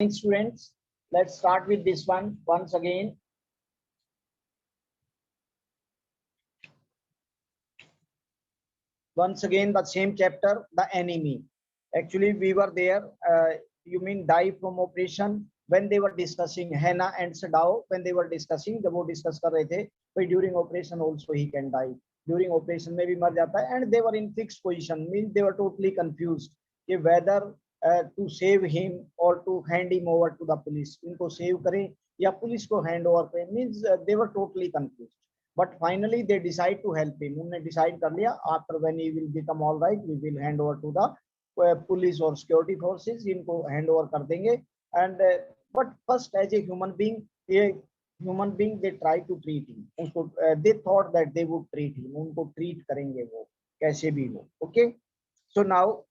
Students, let's start with this one once again. Once again, the same chapter, the enemy. Actually, we were there. You mean die from operation when they were discussing Hannah and Sadao, when they were discussing, जब वो discuss कर रहे थे, भाई during operation also he can die. During operation में भी मर जाता है, and they were in fixed position. Means they were totally confused कि whether to save him or to hand him over to the police. इनको save करें या police को hand over करें. Means they were totally confused. But finally they decide to help him. उन्होंने decide कर लिया after when he will become all right, we will hand over to the police or security forces. इनको hand over कर देंगे. And but first as a human being, they try to treat him. उसको they thought that they would treat him. उनको treat करेंगे वो कैसे भी हो. Okay. So now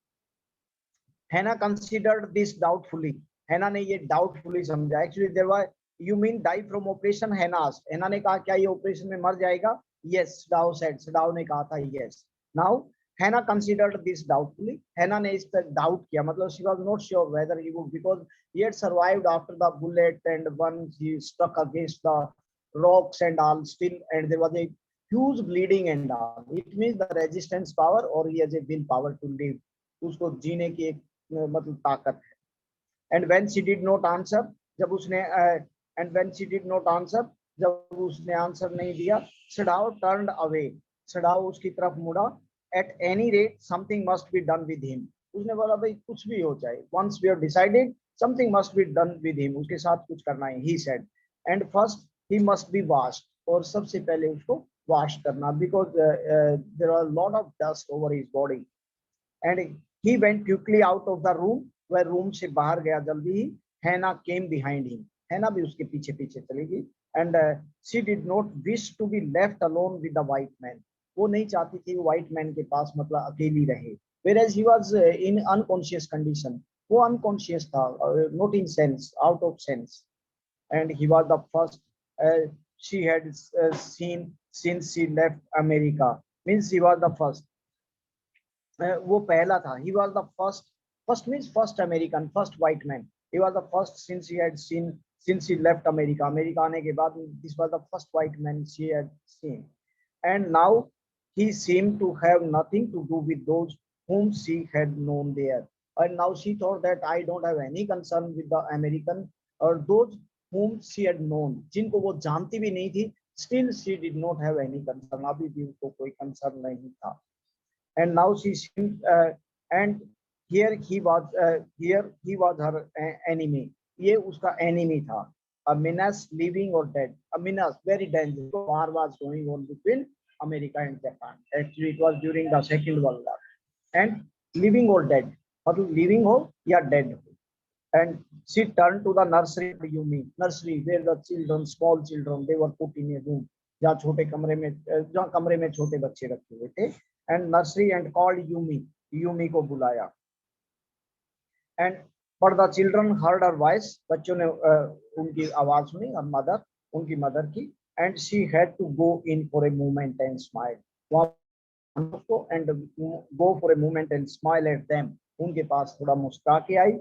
Hannah considered this doubtfully. Hannah ने ये doubtfully समझा. Actually there was, you mean die from operation? Hannah asked. Hannah ने कहा क्या ये operation में मर जाएगा? Yes, Sadao said. Sadao ने कहा था yes. Now Hannah considered this doubtfully. Hannah ने इस पर doubt किया. मतलब she was not sure whether he would, because he had survived after the bullet and once he struck against the rocks and all still, and there was a huge bleeding and all. It means the resistance power or he has a willpower to live. उसको जीने की एक मतलब ताकत है. And when she did not answer, जब उसने and when she did not answer, जब उसने आंसर नहीं दिया, सडाओ टर्न्ड अवे. सडाओ उसकी तरफ मुड़ा. At any rate something must be done with him. उसने बोला भाई कुछ भी हो जाए, once we have decided something must be done with him, उसके साथ कुछ करना है. He said. And first he must be washed, और सबसे पहले उसको वॉश करना, because there are lot of dust over his body. And he went quickly out of the room, वह रूम से बाहर गया जल्दी ही. Hannah came behind him. Hannah भी उसके पीछे पीछे चली गई. And she did not wish to be left alone with the white man. वो नहीं चाहती थी white man के पास मतलब अकेली रहे. Whereas he was in unconscious condition. वो unconscious था, not in sense, out of sense. And he was the first she had seen since she left America. Means he was the first. वो पहला था. He was the first. First means first American, first white man. He was the first since he had seen, since he left America. America आने के बाद this was the first white man she had seen. And now he seemed to have nothing to do with those whom she had known there. And now she thought that I don't have any concern with the American or those whom she had known. जिनको वो जानती भी नहीं थी. Still she did not have any concern. अभी भी उसको कोई concern नहीं था. And now she seemed and here he was her enemy. ये उसका enemy था. A menace, living or dead. A menace, very dangerous. War was going on between America and Japan. Actually it was during the Second World War. And living or dead, मतलब living हो या dead हो. And she turned to the nursery. Nursery where the children, small children, they were put in a room. जहाँ छोटे कमरे में, जहाँ कमरे में छोटे बच्चे रखे हुए थे. And nursery and called Yumi को बुलाया. And for the children heard her voice, बच्चों ने उनकी आवाज सुनी, और mother, उनकी mother की. And she had to go in for a moment and smile. And go for a moment and smile at them. उनके पास थोड़ा मुस्कुरा के आई.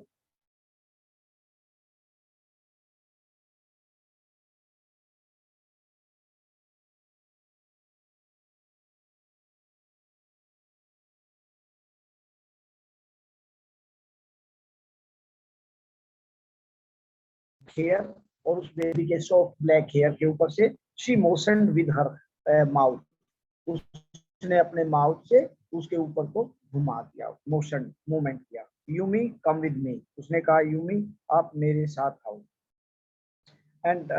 हेयर, और उस बेबी के सॉफ्ट ब्लैक हेयर के ऊपर से she motioned with her mouth. उसने अपने माउथ से उसके ऊपर को घुमा दिया, मोशन मूवमेंट किया. Yumi come with me. उसने कहा यूमी आप मेरे साथ आओ. And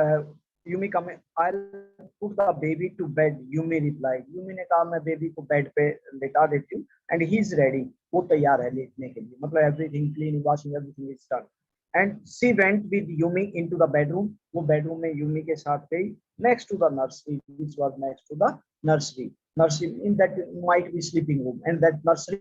Yumi come, I put the baby to bed. Yumi replied. Yumi ने कहा मैं बेबी को बेड पे लेटा देती हूँ. And he is ready. वो तैयार है लेटने के लिए. मतलब everything clean, washing, everything is done. And she went with Yumi into the bedroom. वो bedroom में Yumi के साथ गई. Next to the nursery, which was next to the nursery. Nursery in that might be sleeping room, and that nursery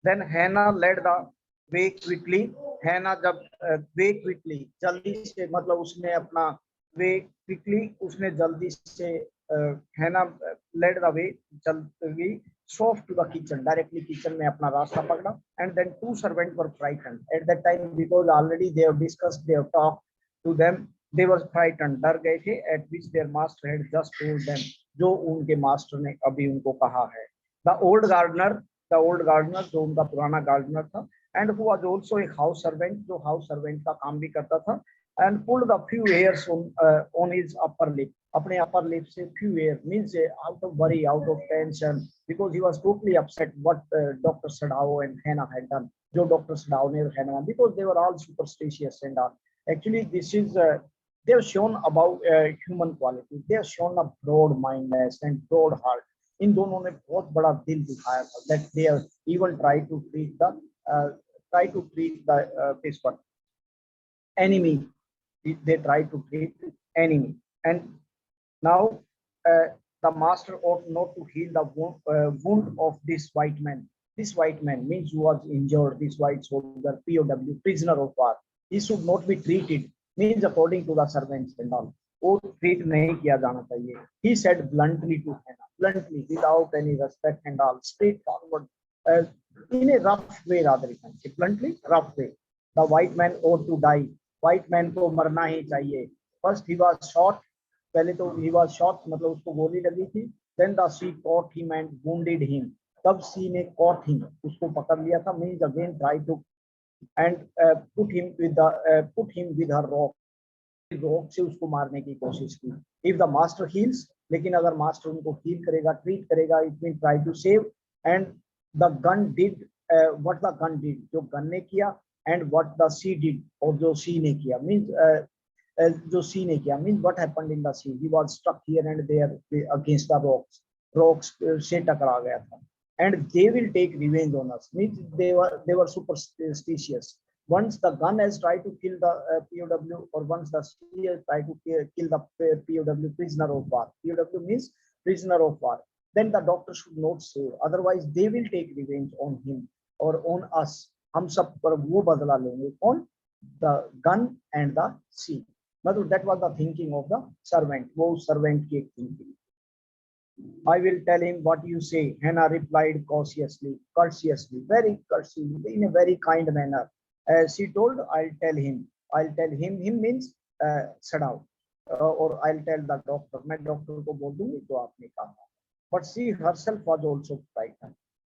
Then Hannah led the way quickly. Hannah जब way quickly जल्दी से मतलब उसने अपना way quickly उसने जल्दी से Hannah led the way जल्दी soft to the kitchen, directly kitchen में अपना रास्ता पकड़ा. And then two servants were frightened at that time because already they have discussed, they have talked to them. They were frightened, डर गए थे at which their master had just told them, जो उनके master ने अभी उनको कहा है. The old gardener जो उनका पुराना गार्डनर था, and who was also a house servant, जो house servant का काम भी करता था, and pulled the few hairs on his upper lip. अपने upper lip से few hairs means out of worry, out of tension, because he was totally upset what Dr. Sadao and Hannah had done. जो Dr. Sadao ने और Hannah, because they were all superstitious and all. Actually, this is they have shown about human quality. They have shown a broad mindedness and broad heart. इन दोनों ने बहुत बड़ा दिल दिखाया था. That they have even tried to treat the this one enemy. They try to treat enemy. And now the master ought not to heal the wound of this white man. This white man means who was injured. This white soldier, POW, prisoner of war. He should not be treated. Means according to the servants and all. वो treat नहीं किया जाना चाहिए. He said bluntly to Hannah, bluntly, without any respect and all, straightforward, in a rough way rather you can say, bluntly, rough way. The white man ought to die. White man को मरना ही चाहिए. First he was shot. पहले तो he was shot मतलब उसको गोली लगी थी. Then the sea caught him and wounded him. तब sea ने caught him, उसको पकड़ लिया था. Means again try to and put him with her rock. रोक से उसको मारने की कोशिश की. इफ द मास्टर हील्स, लेकिन अगर मास्टर उनको हील करेगा, ट्रीट करेगा, it mean try to save. And the gun did what the gun did, जो गन ने किया, and what the sea did, और जो सी ने किया. मींस जो सी ने किया means what happened in the sea. He was stuck here and there against the rocks से टकरा गया था. And they will take revenge on us. Means they were superstitious. Once the gun has tried to kill the POW, or once the sea has tried to kill the POW, prisoner of war. POW means prisoner of war. Then the doctor should not save. Otherwise, they will take revenge on him or on us. हम सब पर वो बदला लेंगे. On the gun and the sea. मतलब that was the thinking of the servant. वो servant की thinking. I will tell him what you say. Hannah replied courteously, very courteously, in a very kind manner. She told, I'll tell him. Him means Sadao, or I'll tell the doctor. मैं doctor को बोल दूंगी जो आपने कहा. But she herself was also frightened.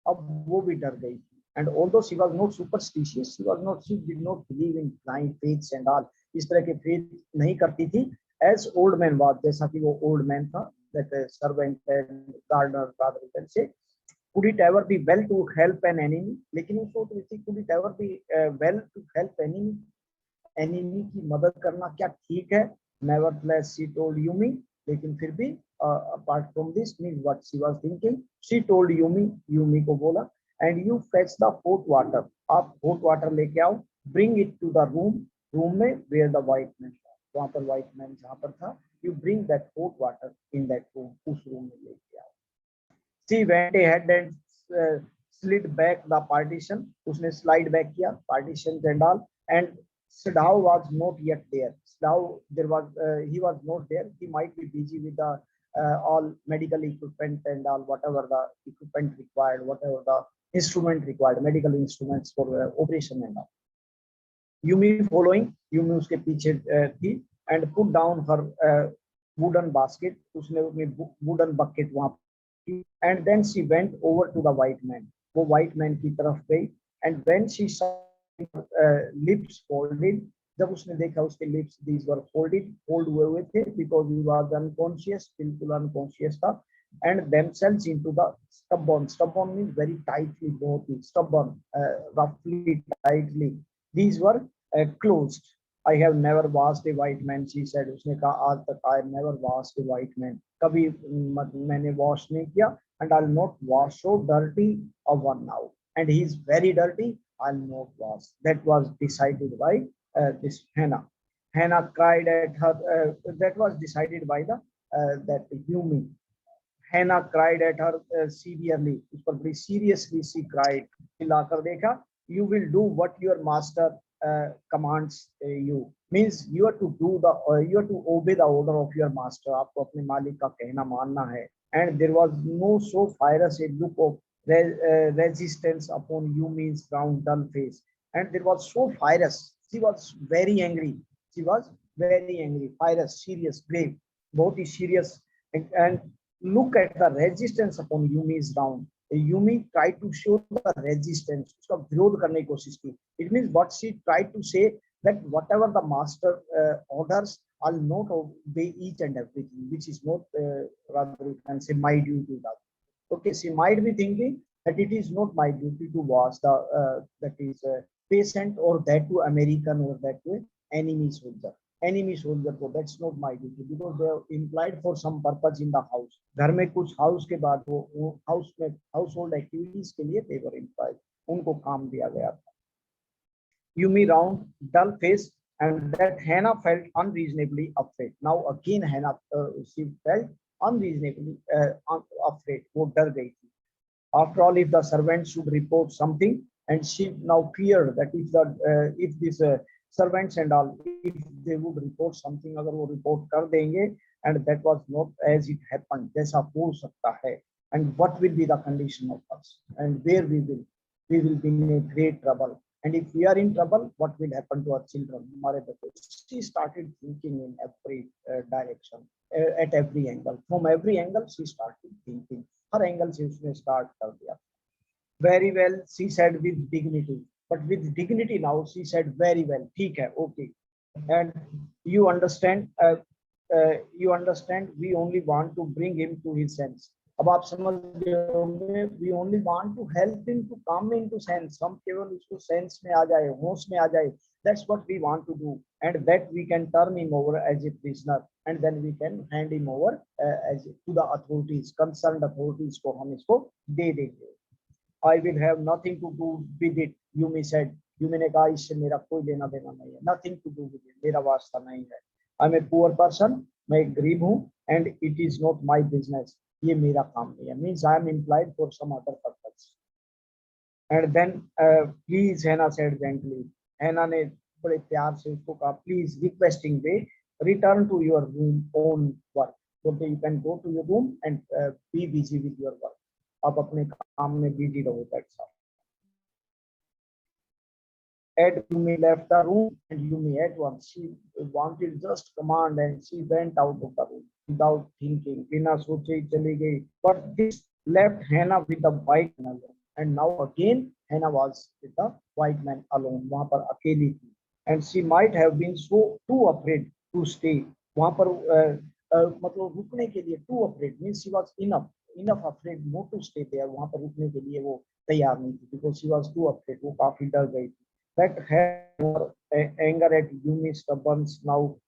अब वो भी डर गई थी. And although she was not superstitious, she did not believe in blind faiths and all. इस तरह के faith नहीं करती थी. As old man was, जैसा कि वो old man था, that servant and gardener rather than say. Could it ever be well to help an enemy? लेकिन वो सोच रही थी, could it ever be well to help enemy? Enemy की मदद करना क्या ठीक है? Nevertheless, she told Yumi. लेकिन फिर भी apart from this, means what she was thinking, she told Yumi को बोला, and you fetch the hot water. आप hot water लेके आओ. Bring it to the room में where the white man था. वहाँ पर white man जहाँ पर था. You bring that hot water in that room. उस room में लेके आओ. She went ahead and slid back the partition. उसने slide back किया partitions and all. And Sadao was not yet there. Sadao, he was not there. He might be busy with the all medical equipment and all, whatever the equipment required, whatever the instrument required, medical instruments for operation and all. Yumi following, Yumi उसके पीछे थी, and put down her wooden basket. उसने अपनी wooden bucket वहाँ. And then she went over to the white man. वो white man की तरफ गई. And when she saw lips folded, जब उसने देखा उसके lips, these were folded, fold हुए थे, because he was unconscious, बिल्कुल unconscious था. And themselves into the stubborn means very tightly, बहुत ही stubborn, roughly, tightly. These were closed. I have never washed a white man, she said. उसने कहा आज तक I have never washed a white man. कभी मैंने wash नहीं किया. And I'll not wash so dirty a one now. And he is very dirty. I'll not wash. That was decided by this Hannah. Hannah cried at her. That was decided by the that Yumi. Hannah cried at her severely. उस पर बड़ी seriously she cried. चिल्लाकर देखा. You will do what your master commands you. Means you have to do the you have to obey the order of your master. आपको अपने मालिक का कहना मानना है. And there was no so fierce a look of resistance upon Yumi's round dull face. And there was so fierce. She was very angry. She was very angry, fierce, serious, grave, बहुत ही serious. And look at the resistance upon Yumi's round. Yumi tried to show the resistance. उसका विरोध करने की कोशिश की. It means what she tried to say that whatever the master orders, I'll not obey each and everything, which is not rather you can say my duty. Okay, she might be thinking that it is not my duty to watch the that is patient or that to American or that to enemy soldier. Enemy soldier को that's not my duty because they are employed for some purpose in the house. घर में कुछ house के बाद वो house में household activities के लिए they were employed. उनको काम दिया गया था. Yumi round dull face and that Hannah felt unreasonably afraid. Now again Hannah she felt unreasonably afraid. वो डर गई थी. After all, if the servant should report something, and she now feared that if this servants and all, if they would report something, अगर वो report कर देंगे, and that was not as it happened, जैसा हो सकता है, and what will be the condition of us, and where we will be in a great trouble, and if we are in trouble, what will happen to our children, हमारे बच्चे. She started thinking in every direction, at every angle, from every angle she started thinking. Her angle से उसने start कर दिया. Very well, she said with dignity, but with dignity now she said very well. ठीक है, okay. And you understand, we only want to bring him to his sense. अब आप समझ गए होंगे, we only want to help him to come into sense. हम केवल उसको सेंस में आ जाए, होश में आ जाए. That's what we want to do, and that we can turn him over as a prisoner, and then we can hand him over as to the authorities, concerned authorities को हम इसको दे देंगे. I will have nothing to do with it, Yumi said. Yumi ने कहा इससे मेरा कोई लेना देना नहीं है. Nothing to do with it, मेरा वास्ता नहीं है. I'm a poor person, मैं एक गरीब हूँ, and it is not my business. ये मेरा काम नहीं है. Means I am employed for some other purpose. And then please, Hannah said gently. Hannah ने बड़े प्यार से उसको कहा, please, requesting way, return to your room own work. So you can go to your room and be busy with your work. आप अपने काम में busy रहो. That's all. At Yumi left the room, and Yumi at once she wanted just command, and she went out of the room without thinking. बिना सोचे ही चली गई. But this left Hannah with the white man alone. And now again Hannah was with the white man alone. वहाँ पर अकेली थी. And she might have been so too afraid to stay. वहाँ पर मतलब रुकने के लिए too afraid means she was enough afraid not to stay there. वहाँ पर रुकने के लिए वो तैयार नहीं थी because she was too afraid. वो काफी डर गई थी. That had more anger at Yumi's stubbornness now.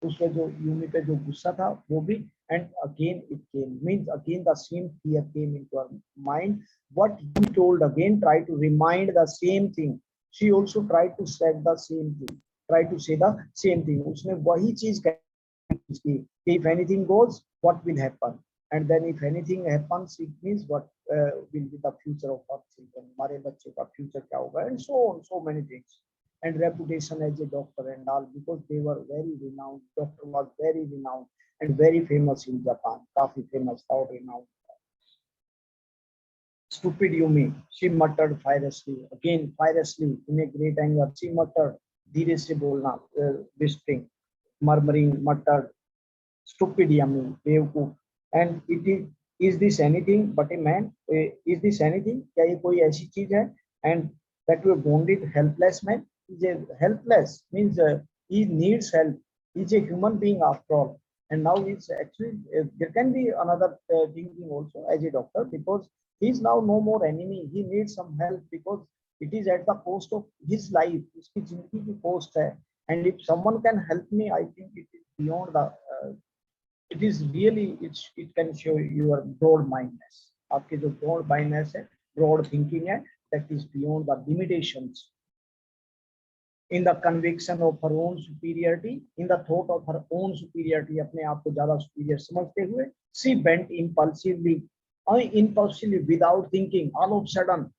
उसके जो यूमी पे जो गुस्सा था वो भी. And again it came, means again the same fear came into her mind. What you told again, try to remind the same thing. She also tried to say the same thing, try to say the same thing. उसने वही चीज की. If anything goes, what will happen? And then if anything happens, it means what will be the future of our children. हमारे बच्चे का future क्या होगा? And so on, so many things. And reputation as a doctor and all, because they were very renowned. Doctor was very renowned and very famous in Japan. काफी famous और renowned. Stupid Yumi, she muttered fiercely. Again fiercely, in a great anger, she muttered. धीरे से बोलना, whispering, murmuring, muttered. Stupid Yumi, बेवकूफ. And it is this anything but a man? Is this anything? क्या ये कोई ऐसी चीज है? And that we wounded helpless man. Is a helpless means he needs help. He's a human being after all. And now he's actually there can be another thinking also as a doctor, because he's now no more enemy. He needs some help because it is at the cost of his life. उसकी जिंदगी की cost है. And if someone can help me, I think it is beyond the. It is really it can show your broad mindedness. आपके जो broad mindedness है, broad thinking है, that is beyond the limitations. in the conviction of her own superiority, in the thought of her own superiority, अपने आप को ज़्यादा superior समझते हुए, she bent impulsively without thinking, all of a sudden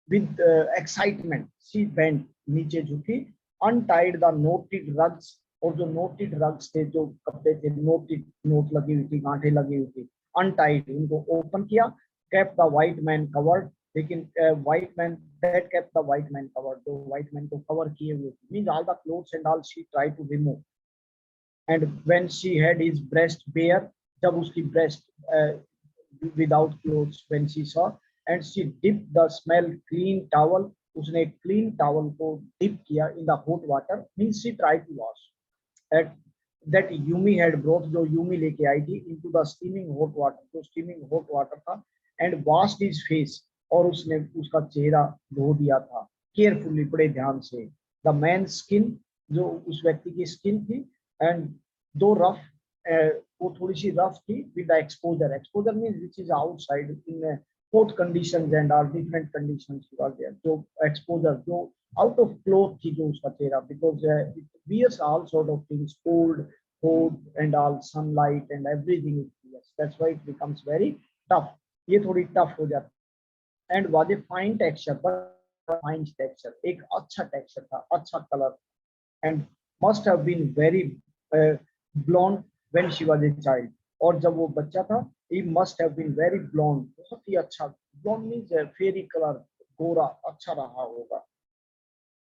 with excitement, she bent, नीचे झुकी, untied the knotted rugs, और जो knotted rugs थे, जो कपड़े थे, knotted नोट लगी हुई थी, गांठें लगी हुई थी, untied, उनको open किया, kept the white man covered, लेकिन white man that kept the white man covered, जो white man को cover किए हुए थे, means all the clothes and all she tried to remove, and when she had his breast bare, जब उसकी breast without clothes, when she saw, and she dipped the smell clean towel, उसने clean towel को dip किया in the hot water, means she tried to wash at that Yumi had brought, जो Yumi लेके आई थी, into the steaming hot water, जो steaming hot water था, and washed his face, और उसने उसका चेहरा धो दिया था carefully, बड़े ध्यान से, the man's skin, जो उस व्यक्ति की skin थी, and दो rough, वो थोड़ी सी rough थी, with the exposure means which is outside in hot conditions and all different conditions was there, जो exposure, जो out of cloth थी जो उसका चेहरा, because it wears all sort of things, cold, hot and all, sunlight and everything it wears, that's why it becomes very tough, ये थोड़ी tough हो जाती, and was a fine texture, but fine texture, एक अच्छा texture था, अच्छा color, and must have been very blonde when she was a child, और जब वो बच्चा था, he must have been very blonde, बहुत ही अच्छा, blonde means fairy color, गोरा अच्छा रहा होगा,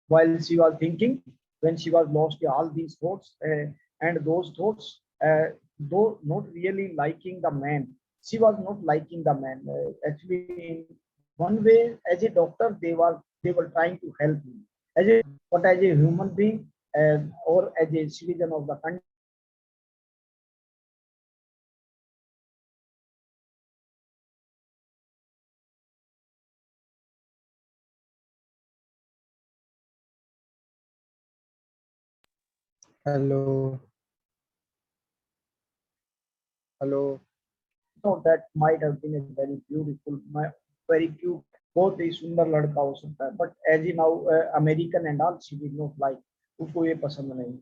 while she was thinking, when she was lost in all these thoughts, and those thoughts, though not really liking the man, she was not liking the man, actually in one way, as a doctor they were trying to help him, as a, but as a human being, or as a citizen of the country, Hello, hello. so that might have been a very beautiful, very cute, बहुत ही सुंदर लड़का हो सकता है, but as he now American and all, she did not like, उसको ये पसंद नहीं,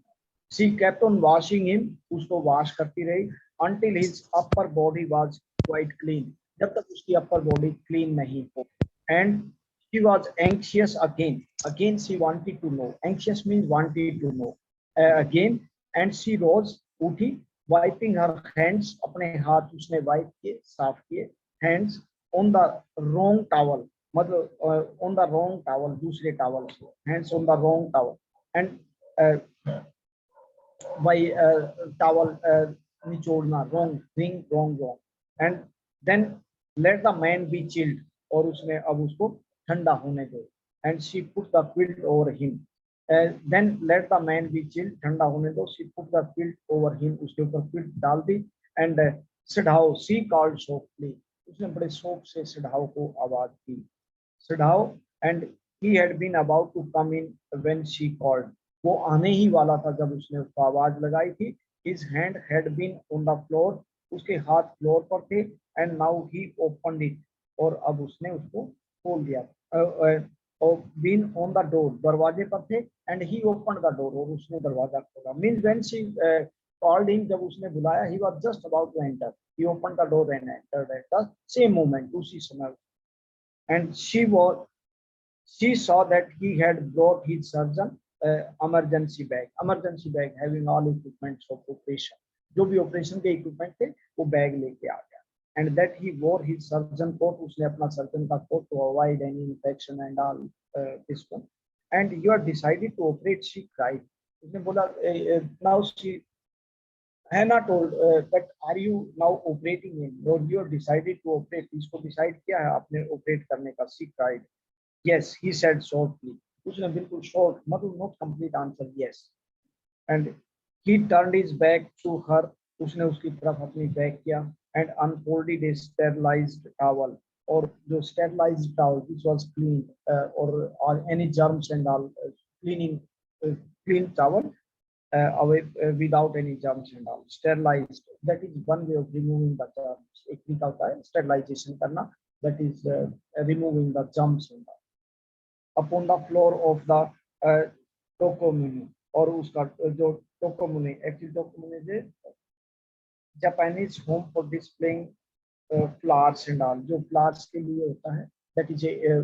she kept on washing him, उसको wash करती रही, until his upper body was quite clean, जब तक उसकी upper body clean नहीं हो, and she was anxious again she wanted to know, anxious means wanted to know, again, and she rose, उठी, wiping her hands, अपने हाथ उसने wipe किए, साफ किए, hands on the wrong towel, मतलब on the wrong towel, दूसरे towel से, hands on the wrong towel, and by towel, निचोड़ना, wrong, and then let the man be chilled, और उसने अब उसको ठंडा होने दो, and she put the quilt over him, then let the man be chilled, ठंडा होने दो, she put the quilt over him, उसके ऊपर quilt डाल दी, and सिढ़ाओ, she called softly, उसने बड़े शौक से सिढ़ाओ को आवाज दी, सिढ़ाओ, and he had been about to come in when she called, वो आने ही वाला था जब उसने उसको आवाज लगाई थी, his hand had been on the floor, उसके हाथ फ्लोर पर थे, and now he opened it, और अब उसने उसको खोल दिया, और been on the door, दरवाजे पर थे, and he opened the door, और उसने दरवाजा खोला, means when she called him, जब उसने बुलाया, he was just about to enter, he opened the door and entered at the same moment, उसी समय, and she saw that he had brought his surgeon emergency bag having all equipments of operation, जो भी operation के equipment थे, वो bag लेके आ गया, and that he wore his surgeon coat, उसने अपना surgeon का coat to avoid any infection and all this one, and you are decided to operate, she cried, उसने बोला, now she Hannah told that are you now operating in, or you are decided to operate, इसको decide किया है आपने operate करने का, she cried, yes, he said shortly, उसने बिल्कुल short, मतलब not complete answer, yes, and he turned his back to her, उसने उसकी तरफ अपनी back किया, and unfolded a sterilized towel, और जो sterilized towel which was clean, or any germs and all, cleaning, clean towel, away without any germs and all, sterilized, that is one way of removing the germs, एक तरीका होता है sterilization करना, that is removing the germs and all. Upon the floor of the टोकोमुनी, और उसका जो टोकोमुनी, actually टोकोमुनी से Japanese home for displaying flowers and all, जो flowers के लिए होता है, that is a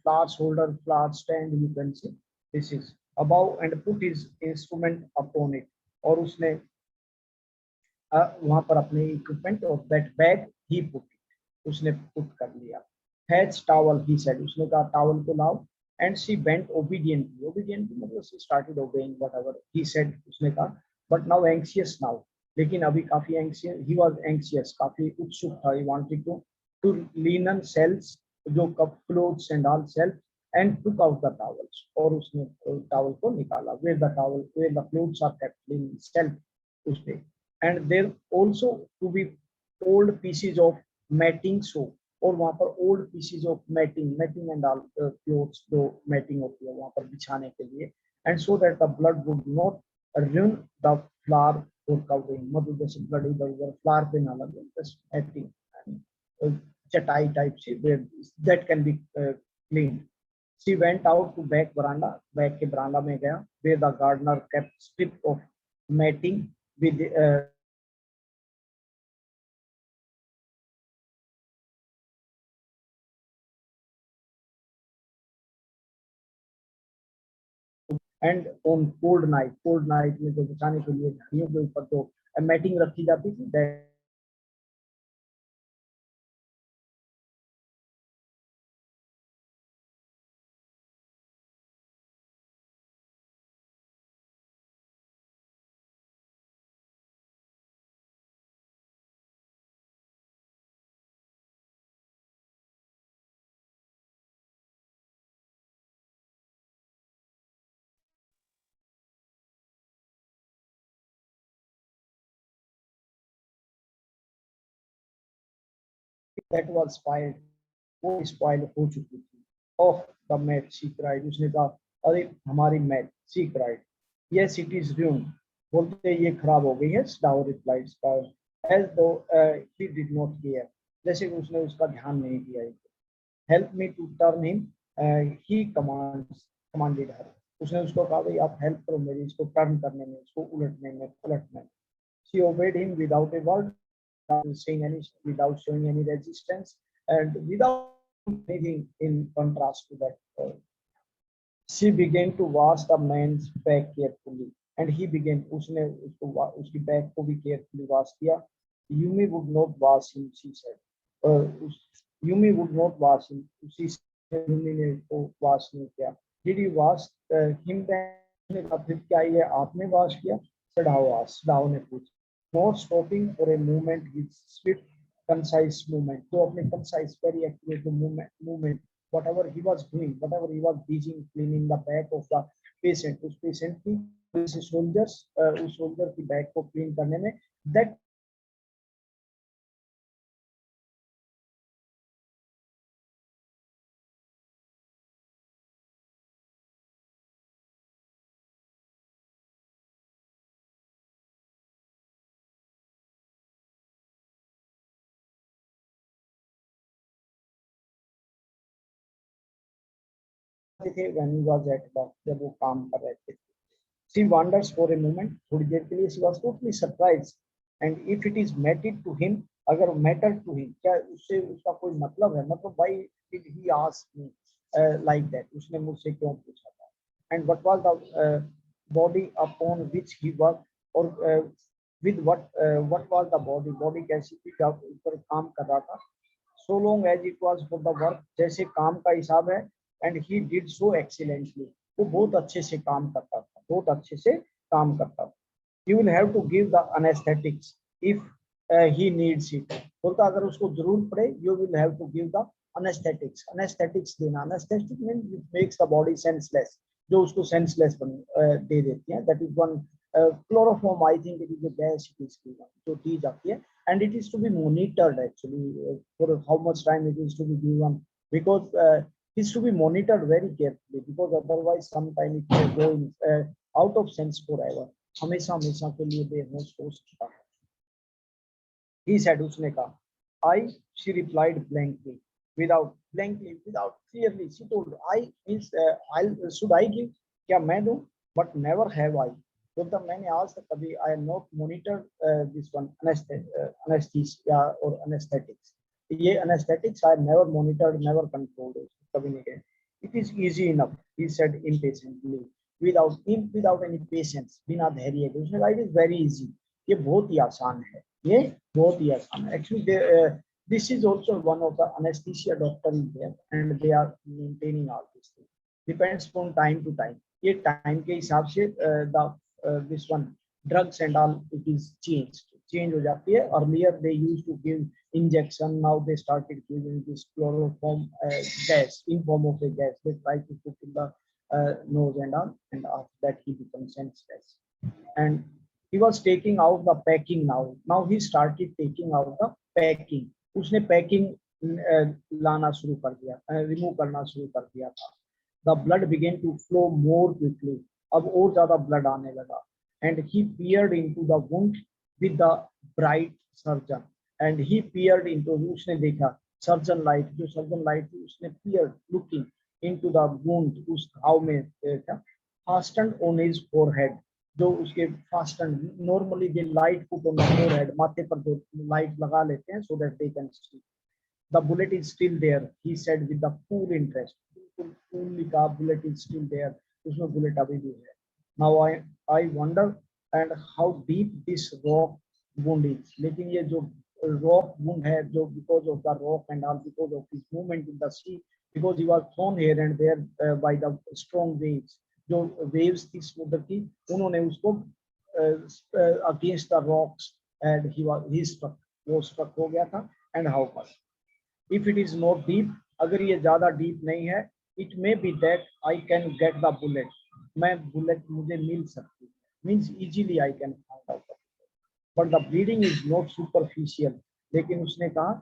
flowers holder, flower stand you can see, this is above and put his instrument upon it, और उसने वहां पर अपने इक्विपमेंट और that bag he put it, उसने पुट कर लिया। हैज टावल ही सेड, उसने कहा टावल को लाओ, and she bent obediently, obediently मतलब she started obeying whatever he said, उसने कहा, बट नाउ एंग्शियस नाउ, लेकिन अभी काफी एंग्शियस, ही वाज एंग्शियस, काफी उत्सुक था, he wanted to linen shelves, जो cup clothes and all shelf, and took out the towels, और उसने टॉवल को निकाला, where the towel, where the clothes are kept in shelf, उसने, and there also to be old pieces of matting, so, और वहां पर old pieces of matting and all clothes, जो matting होती है वहां पर बिछाने के लिए, and so that the blood would not ruin the flower for covering, मतलब जैसे blood इधर उधर flower पे ना लगे, just matting and चटाई type से, where that can be cleaned. She went out to back veranda, back के बरामदा में गया, where the gardener kept strip of matting with and on cold night में जो बचाने के लिए झाड़ियों के ऊपर जो मैटिंग रखी जाती थी, दैट वाज स्पॉइल्ड, वो स्पॉइल हो चुकी थी। Of the mat she cried, उसने कहा अरे हमारी mat, she cried, yes it is ruined, बोलते ये खराब हो गई है, स्टाउ रिप्लाइड, एज दो ही डिड नॉट केयर, जैसे कि उसने उसका ध्यान नहीं दिया। Help me to turn him, he commanded her, उसने उसको कहा भाई आप हेल्प करो मेरी इसको टर्न करने में, इसको उलटने में, पलटने में। She obeyed him without a word, saying any, without showing any resistance, and without anything in contrast to that. She began to wash the man's back carefully, and he began, उसने उसको उसकी बैक को भी carefully wash किया। Yumi would not wash him, she said. Yumi would not wash him, उसी Yumi ने उसको wash नहीं किया। Did you wash him then? उसने कहा फिर क्या ये आपने wash किया? said how asked, Dao ने पूछा। Not stopping for a moment, his swift concise movement, तो अपने concise very accurate movement, whatever he was doing, whatever he was busy cleaning the back of the patient, उस patient की, उस soldiers, उस soldier की back को clean करने में, that थे when he was at work, जब वो काम कर रहे थे। She wonders for a moment, थोड़ी देर के लिए she was totally surprised, and if it is mattered to him, अगर mattered to him, क्या उससे उसका कोई मतलब है, मतलब why did he ask me like that, उसने मुझसे क्यों पूछा था, and what was the body upon which he worked, और with what was the body कैसी थी जब ऊपर काम कर रहा था, so long as it was for the work, जैसे काम का हिसाब है, and he did so excellently, वो बहुत अच्छे से काम करता था, बहुत अच्छे से काम करता था। You will have to give the anesthetics if he needs it, बोलता अगर उसको जरूरत पड़े, you will have to give the anesthetics देना, anesthetic means which makes the body senseless, जो उसको senseless दे देती है, that is one chloroform, I think it is a gas it is given, जो दी जाती है, and it is to be monitored actually for how much time it is to be given, because is to be monitored very carefully, because otherwise sometime it may go out of sense forever, हमेशा हमेशा के लिए बेहोश हो सकता है। He said, उसने कहा, I, she replied blankly, without clearly, she told, I means I'll, should I give, क्या मैं दूं, but never have I. मतलब मैंने आज तक कभी I have not monitored this one anesthesia or anesthetics. ये anesthetics I have never monitored, never controlled it. कभी नहीं किया. It is easy enough, he said impatiently, without any patience, बिना धैर्य के. उसने कहा it is very easy. ये बहुत ही आसान है. ये बहुत ही आसान है. Actually, this is also one of the anesthesia doctor is there, and they are maintaining all these things. Depends from time to time. ये टाइम के हिसाब से this one drugs and all it is change हो जाती है. Earlier they used to give injection, now they started giving this chloroform gas in form of a gas. They try to put in the nose and all, and after that he becomes senseless. And he was taking out the packing. Now he started taking out the packing. उसने packing लाना शुरू कर दिया, remove करना शुरू कर दिया था. The blood began to flow more quickly. अब और ज्यादा ब्लड आने लगा. And he peered into the wound with the bright surgeon. And he peered into, उसने देखा सर्जन लाइट, जो सर्जन लाइट थी उसने peered looking into the wound, उस घाव में था. Fastened on his forehead, जो उसके fastened, normally they light put on the forehead, माथे पर जो लाइट लगा लेते हैं so that they can see. The bullet is still there, he said with the full interest. Fully का bullet is still there, उसमें bullet अभी भी है. Now I wonder and how deep this rock wound is. लेकिन ये जो rock wound है, जो because of the rock and all, because of his movement in the sea, because he was thrown here and there by the strong waves. जो waves थी समुद्र की, उन्होंने उसको against the rocks and he struck, वो struck हो गया था. And how much? If it is not deep, अगर ये ज्यादा deep नहीं है, it may be that I can get the bullet. मैं bullet मुझे मिल सकती है. Means easily I can find out. But the bleeding is not superficial. लेकिन उसने कहा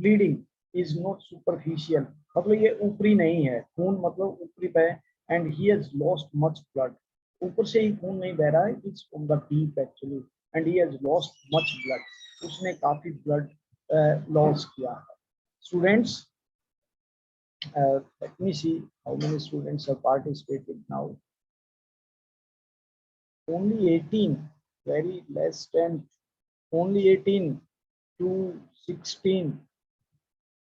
bleeding is not superficial. मतलब ये ऊपरी नहीं है, खून मतलब ऊपरी पे. And he has lost much blood. ऊपर से ही खून नहीं बह रहा है, it's from the deep actually. And he has lost much blood. उसने काफी blood loss किया है. Students, let me see how many students have participated now. Only 18, very less than, only 18 to 16.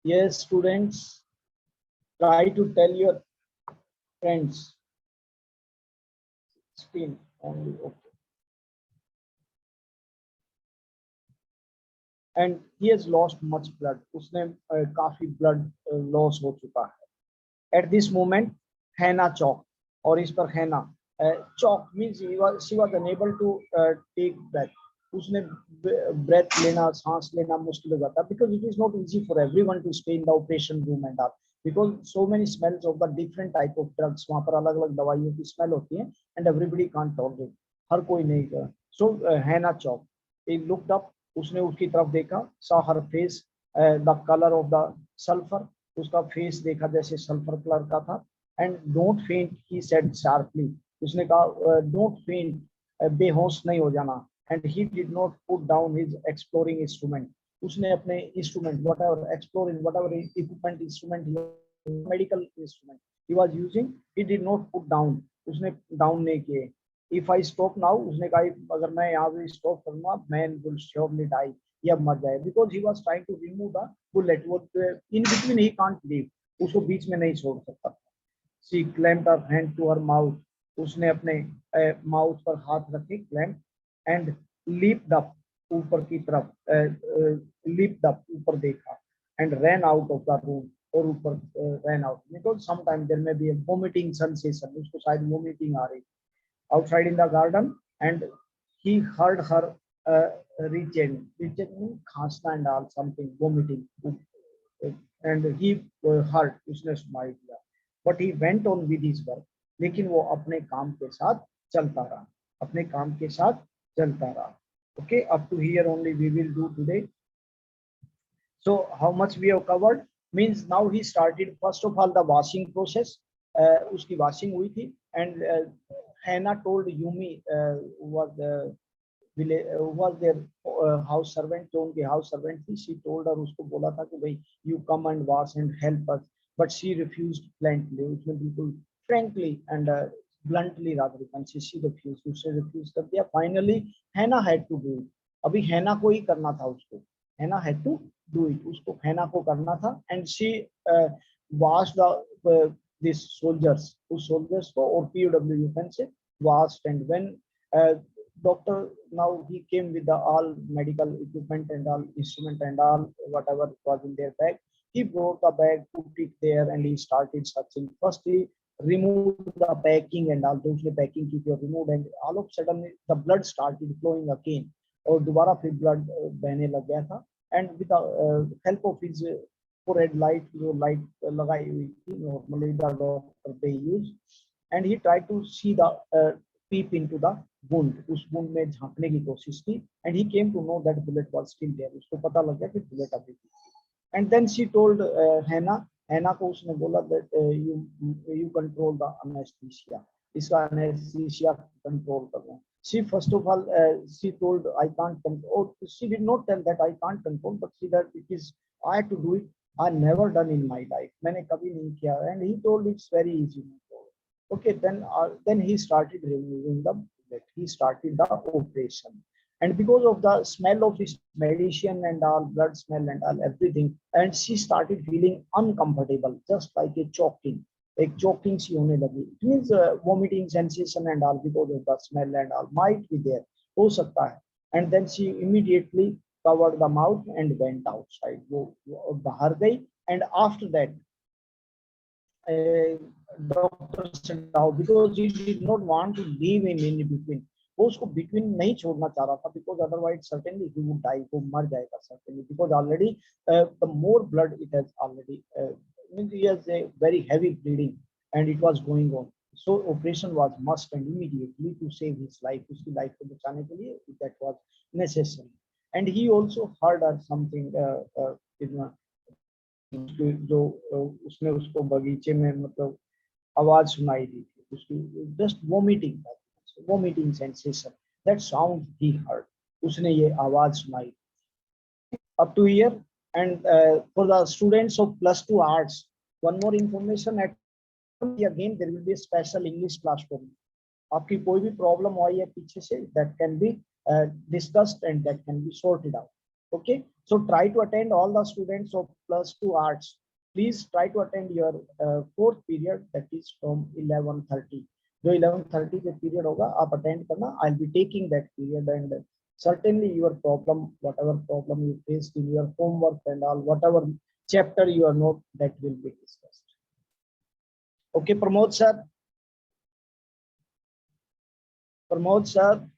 Yes, students, try to tell your friends. 16 only, okay. And he has lost much blood. उसने काफी blood loss हो चुका है. At this moment, Hannah choked, और इस पर Hannah choked means she was unable to take breath. उसने breath लेना, सांस लेना मुश्किल हो जाता, because it is not easy for everyone to stay in the operation room and all, because so many smells of the different type of drugs, वहाँ पर अलग अलग दवाइयों की smell होती है, and everybody can't tolerate, हर कोई नहीं कर. So Hannah choked. He looked up, उसने उसकी तरफ देखा, saw her face, the color of the sulfur, उसका फेस देखा जैसे सल्फर कलर का था. एंड डोंट फेंट, ही सेड शार्पली, उसने कहा डोंट फेंट, बेहोश नहीं हो जाना. And he did not put down his exploring instrument, उसने अपने instrument whatever exploring whatever equipment instrument medical instrument he was using, he did not put down, उसने डाउन नहीं किए. इफ आई स्टॉप नाउ, उसने कहा अगर मैं यहाँ पे स्टॉप करूंगा, मैन विल श्योरली डाई, ये मर जाए. Because he was trying to remove the bullet, वो in between he can't leave, उसको बीच में नहीं छोड़ सकता. She clamped her hand to her mouth, उसने अपने माउथ पर हाथ रखे, क्लैम्प, एंड लीप्ड अप, ऊपर की तरफ लीप्ड अप, ऊपर देखा, and ran out of the room, और ऊपर ran out. Because sometime there may be a vomiting sensation, उसको शायद वोमिटिंग आ रही. Outside in the garden, and he heard her reject khasna and all something, vomiting, and he heard, उसने सुनाई दिया. But he went on with his work, लेकिन वो अपने काम के साथ चलता रहा, अपने काम के साथ चलता रहा. Okay, up to here only we will do today. So how much we have covered means now he started first of all the washing process. उसकी washing हुई थी, and Hannah told Yumi was their house servant, जो उनकी house servant थी, she told her, उसको बोला था कि भाई you come and wash and help us, but she refused bluntly, उसने बिल्कुल frankly and bluntly rather you can say she refused, उससे refuse कर दिया. Finally Hannah had to do it. अभी हैना को ही करना था उसको. Hannah had to do it. उसको हैना को करना था. And she washed the these soldiers, उस soldiers को or POW you can say washed. And when doctor now he came with the all medical equipment and all instrument and all whatever was in their bag, he brought the bag, put it there, and he started searching. First he removed the packing and all those packing की removed, and all of a sudden the blood started flowing again. और दोबारा फिर blood बहने लग गया था. And with the help of his forehead light, जो light लगाई हुई थी normally the doctor they use, and he tried to see the peep into the wound. उस wound में झांकने की कोशिश की. And he came to know that bullet was still there. उसको पता लग गया कि bullet अभी थी. And then she told Hannah को उसने बोला that you control the anesthesia. इसका anesthesia control करना. She first of all she told I can't control. She did not tell that I can't control, but she that it is I had to do it. I never done in my life. मैंने कभी नहीं किया. And he told it's very easy. Okay, then he started removing the bullet. He started the operation. And because of the smell of his medicine and all blood smell and all everything, and she started feeling uncomfortable, just like a choking. एक choking सी होने लगी. It means vomiting sensation and all because of the smell and all might be there. हो सकता है. And then she immediately covered the mouth and went outside. वो बाहर गई. And after that doctor said now because he did not want to leave him in between. वो उसको between नहीं छोड़ना चाह रहा था because otherwise certainly he would die. वो मर जाएगा certainly because already the more blood it has already means he has a very heavy bleeding and it was going on. So operation was must and immediately to save his life. उसकी life को बचाने के लिए that was necessary. And he also heard something जो उसने उसको बगीचे में मतलब आवाज सुनाई दी थी उसकी just vomiting sensation, that sound he heard. उसने ये आवाज सुनाई up to here. And for the students of +2 arts, one more information at again there will be a special English class for you. आपकी कोई भी प्रॉब्लम आई है पीछे से that can be discussed and that can be sorted out. Okay, so try to attend all the students of +2 arts. Please try to attend your fourth period, that is from 11:30. जो 11:30 के period होगा आप attend करना. I'll be taking that period and certainly your problem, whatever problem you faced in your homework and all, whatever chapter you are not, that will be discussed. Okay, Pramod sir. Pramod sir.